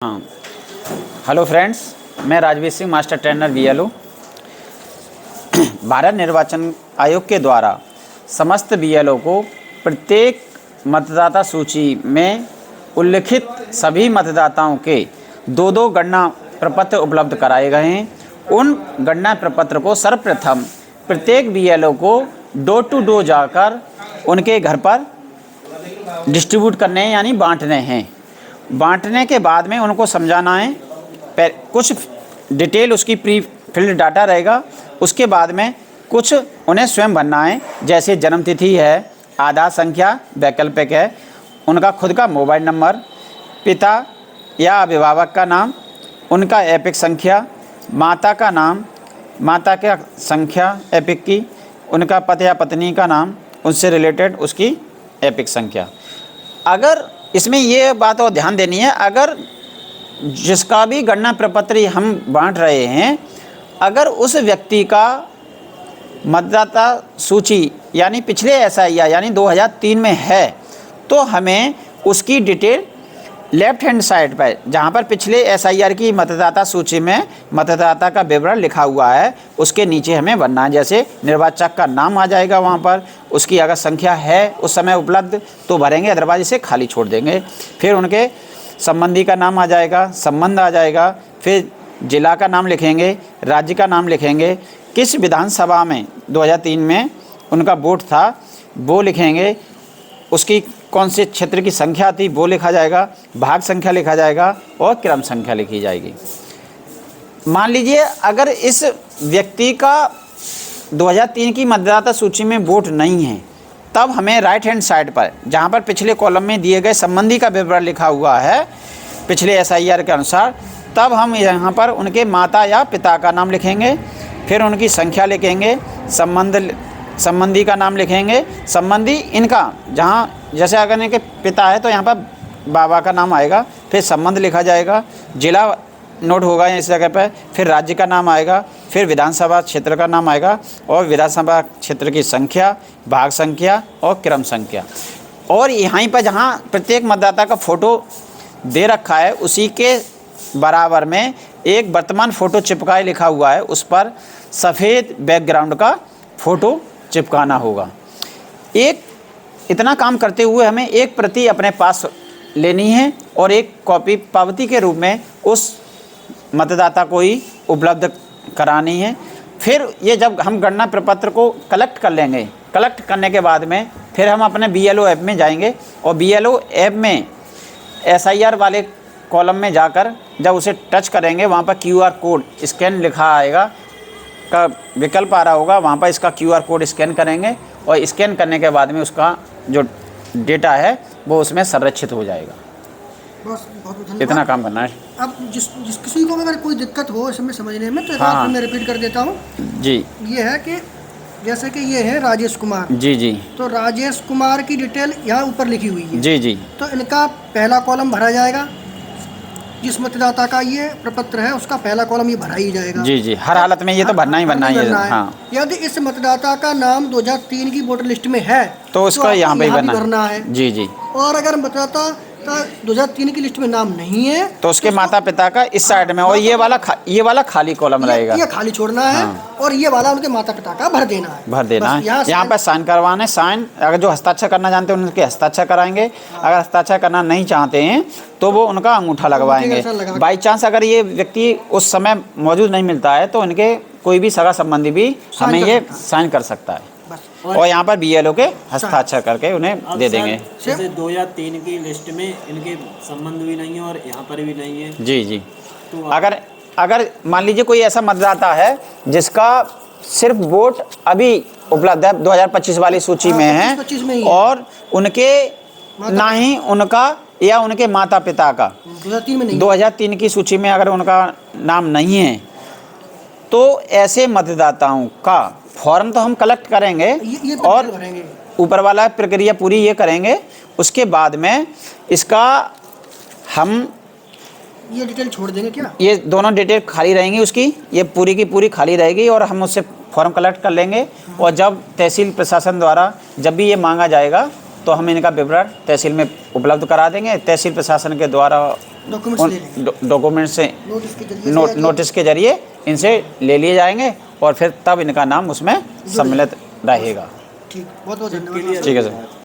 हाँ, hello friends, मैं Rajveer Singh, master trainer BLO. Bharat निर्वाचन आयोग के द्वारा समस्त बीएलओ को प्रत्येक मतदाता सूची में उल्लिखित सभी मतदाताओं के दो गणना प्रपत्र उपलब्ध कराए गए हैं। उन गणना प्रपत्र को सर्वप्रथम प्रत्येक बीएलओ को डोर टू डोर जाकर उनके घर पर डिस्ट्रीब्यूट करने यानी बांटने हैं। बांटने के बाद में उनको समझाना है, कुछ डिटेल उसकी प्री फिल्ड डाटा रहेगा। उसके बाद में कुछ उन्हें स्वयं भरना है, जैसे जन्म तिथि है, आधार संख्या वैकल्पिक है, उनका खुद का मोबाइल नंबर, पिता या अभिभावक का नाम, उनका एपिक संख्या, माता का नाम, माता का संख्या एपिक की, उनका पति या पत्नी का नाम, उनसे रिलेटेड उसकी एपिक संख्या। अगर इसमें ये बात और ध्यान देनी है, अगर जिसका भी गणना प्रपत्र हम बांट रहे हैं, अगर उस व्यक्ति का मतदाता सूची यानी पिछले एसआईआर यानी 2003 में है, तो हमें उसकी डिटेल लेफ्ट हैंड साइड पर, जहाँ पर पिछले एसआईआर की मतदाता सूची में मतदाता का विवरण लिखा हुआ है, उसके नीचे हमें भरना है। जैसे निर्वाचक का नाम आ जाएगा वहाँ पर, उसकी अगर संख्या है उस समय उपलब्ध तो भरेंगे, अदरवाइज इसे खाली छोड़ देंगे। फिर उनके संबंधी का नाम आ जाएगा, संबंध आ जाएगा, फिर जिला का नाम लिखेंगे, राज्य का नाम लिखेंगे, किस विधानसभा में 2003 में उनका वोट था वो लिखेंगे, उसकी कौन से क्षेत्र की संख्या थी वो लिखा जाएगा, भाग संख्या लिखा जाएगा और क्रम संख्या लिखी जाएगी। मान लीजिए अगर इस व्यक्ति का 2003 की मतदाता सूची में वोट नहीं है, तब हमें राइट हैंड साइड पर, जहां पर पिछले कॉलम में दिए गए संबंधी का विवरण लिखा हुआ है पिछले एसआईआर के अनुसार, तब हम यहाँ पर उनके माता या पिता का नाम लिखेंगे, फिर उनकी संख्या लिखेंगे, संबंधी का नाम लिखेंगे, संबंधी इनका जहाँ जैसे अगर इनके पिता है तो यहाँ पर बाबा का नाम आएगा, फिर संबंध लिखा जाएगा, जिला नोट होगा इस जगह पर, फिर राज्य का नाम आएगा, फिर विधानसभा क्षेत्र का नाम आएगा और विधानसभा क्षेत्र की संख्या, भाग संख्या और क्रम संख्या। और यहीं पर जहाँ प्रत्येक मतदाता का फ़ोटो दे रखा है उसी के बराबर में एक वर्तमान फ़ोटो चिपकाए लिखा हुआ है, उस पर सफ़ेद बैकग्राउंड का फ़ोटो चिपकाना होगा। एक इतना काम करते हुए हमें एक प्रति अपने पास लेनी है और एक कॉपी पावती के रूप में उस मतदाता को ही उपलब्ध करानी है। फिर ये जब हम गणना प्रपत्र को कलेक्ट कर लेंगे, कलेक्ट करने के बाद में फिर हम अपने बीएलओ ऐप में जाएंगे और बीएलओ ऐप में एसआईआर वाले कॉलम में जाकर जब उसे टच करेंगे, वहाँ पर क्यूआर कोड स्कैन लिखा आएगा का विकल्प आ रहा होगा, वहाँ पर इसका क्यूआर कोड स्कैन करेंगे और स्कैन करने के बाद में उसका जो डेटा है वो उसमें संरक्षित हो जाएगा। बहुत धन्यवाद। इतना काम करना है। अब जिस किसी को अगर कोई दिक्कत हो इसमें समझने में तो हाँ। मैं रिपीट कर देता हूँ जी। ये है कि जैसे कि ये है राजेश कुमार। जी जी। तो राजेश कुमार की डिटेल यहाँ ऊपर लिखी हुई है। जी जी। तो इनका पहला कॉलम भरा जाएगा, जिस मतदाता का ये प्रपत्र है उसका पहला कॉलम ये भरा ही जाएगा। जी जी, हर हालत में ये तो भरना ही है। हाँ। यदि इस मतदाता का नाम 2003 की वोटर लिस्ट में है तो उसका यहाँ पे भरना है। जी जी। और अगर मतदाता का 2003 की लिस्ट में नाम नहीं है तो उसके माता पिता का इस साइड में, और ये वाला खाली कॉलम रहेगा, ये खाली छोड़ना है। हाँ। और ये वाला उनके माता पिता का भर देना है। यहाँ पर साइन करवाने, साइन अगर जो हस्ताक्षर करना जानते हैं उनके हस्ताक्षर कराएंगे, अगर हस्ताक्षर करना नहीं चाहते हैं तो वो उनका अंगूठा लगवाएंगे। बाई चांस अगर ये व्यक्ति उस समय मौजूद नहीं मिलता है तो इनके कोई भी सगा संबंधी भी हमें ये साइन कर सकता है और यहाँ पर बीएलओ के हस्ताक्षर करके उन्हें दे देंगे। जैसे 2003 की लिस्ट में इनके संबंध भी नहीं है और यहाँ पर भी नहीं है। जी जी। तो अगर मान लीजिए कोई ऐसा मतदाता है जिसका सिर्फ वोट अभी उपलब्ध है 2025 वाली सूची में है और उनके ना ही उनका या उनके माता पिता का 2003 की सूची में अगर उनका नाम नहीं है, तो ऐसे मतदाताओं का फॉर्म तो हम कलेक्ट करेंगे और ऊपर वाला प्रक्रिया पूरी ये करेंगे। उसके बाद में इसका हम ये डिटेल छोड़ देंगे क्या? ये दोनों डिटेल खाली रहेंगी, उसकी ये पूरी की पूरी खाली रहेगी और हम उससे फॉर्म कलेक्ट कर लेंगे। और जब तहसील प्रशासन द्वारा जब भी ये मांगा जाएगा तो हम इनका विवरण तहसील में उपलब्ध करा देंगे। तहसील प्रशासन के द्वारा डॉक्यूमेंट्स ले लेंगे, डॉक्यूमेंट से नोटिस के जरिए से नोटिस के जरिए इनसे ले लिए जाएंगे और फिर तब इनका नाम उसमें सम्मिलित रहेगा। ठीक, बहुत बहुत के धन्यवाद। लिए ठीक है सर।